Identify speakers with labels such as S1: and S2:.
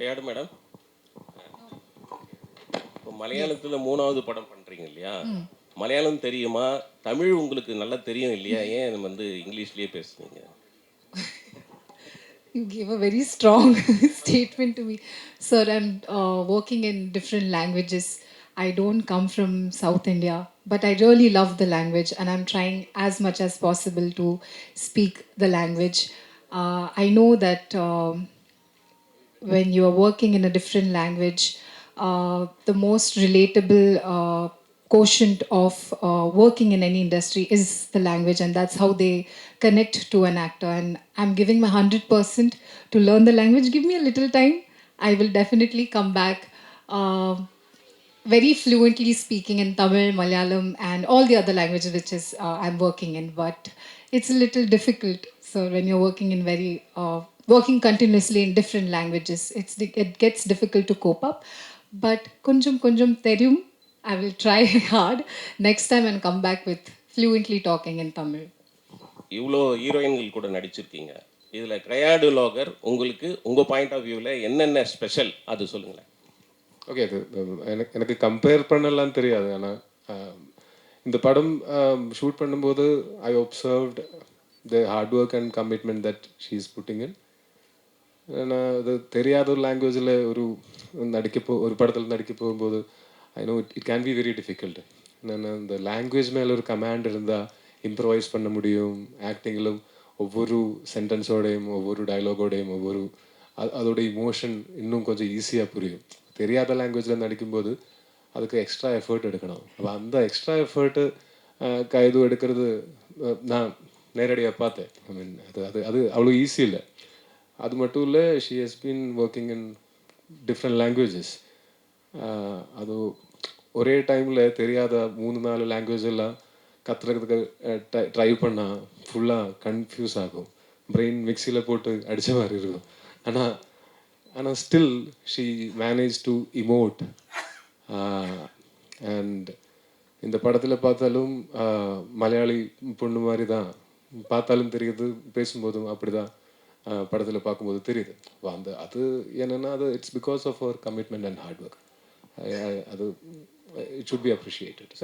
S1: கையாடு madam, இப்போ மலையாளத்தில் 3வது படம் பண்ணுறீங்க இல்லையா? மலையாளம் தெரியுமா? தமிழ் உங்களுக்கு நல்லா தெரியும் இல்லையா? ஏன் வந்து இங்கிலீஷ்லேயே பேசுனீங்க?
S2: You gave a very strong statement to me. Sir, I'm working in different languages. I don't come from South India, but I really love the language and I'm trying as much as possible to speak the language. I know that when you are working in a different language, the most relatable quotient of working in any industry is the language, and that's how they connect to an actor. And I'm giving my 100% to learn the language. Give me a little time. I will definitely come back. Very fluently speaking in Tamil, Malayalam, and all the other languages which is I'm working in. But it's a little difficult. So when you're working in working continuously in different languages, it gets difficult to cope up. But kunjum kunjum terum, I will try hard next time and come back with fluently talking in Tamil.
S1: இவ்வளோ ஹீரோயின்கள் கூட நடிச்சிருக்கீங்க. இதில் கையாடு லோகர் உங்களுக்கு உங்கள் point of வியூவில் என்னென்ன special அது சொல்லுங்களேன்.
S3: Okay, அது எனக்கு கம்பேர் பண்ணலான்னு தெரியாது. ஆனால் இந்த படம் ஷூட் பண்ணும்போது I observed the hard work and commitment that she is putting in. நான் அது தெரியாத ஒரு லாங்குவேஜில் ஒரு படத்தில் நடிக்க போகும்போது I know it can be very difficult. நான் இந்த லாங்குவேஜ் மேலே ஒரு கமாண்ட் இருந்தால் இம்ப்ரவைஸ் பண்ண முடியும். ஆக்டிங்கிலும் ஒவ்வொரு சென்டென்ஸோடையும் ஒவ்வொரு டைலாகோடையும் அதோட இமோஷன் இன்னும் கொஞ்சம் ஈஸியாக புரியும். தெரியாத லாங்குவேஜில் நடிக்கும்போது அதுக்கு எக்ஸ்ட்ரா எஃபர்ட் எடுக்கணும். அப்போ அந்த எக்ஸ்ட்ரா எஃபர்ட்டு கைது எடுக்கிறது நான் நேரடியாக பார்த்தேன். ஐ மீன் அது அது அது அவ்வளோ ஈஸி இல்லை. அது மட்டும் இல்லை, she has been working in different languages. அது ஒரே டைமில் தெரியாத 3-4 லாங்குவேஜ் எல்லாம் கற்றுக்கிறதுக்கு ட்ரை பண்ணால் ஃபுல்லாக கன்ஃபியூஸ் ஆகும். பிரெயின் மிக்சியில் போட்டு அடித்த மாதிரி இருக்கும். ஆனால் still she manage to emote. And இந்த படத்தில் பார்த்தாலும் மலையாளி பொண்ணு மாதிரி தான் பார்த்தாலும் தெரியுது, பேசும்போதும் அப்படி தான் படத்தில் பார்க்கும்போது தெரியுது. அது என்னென்னா அது இட்ஸ் பிகாஸ் ஆஃப் அவர் கமிட்மெண்ட் அண்ட் ஹார்ட் ஒர்க். அது இட் ஷுட் பி அப்ரிஷியேட்டட்.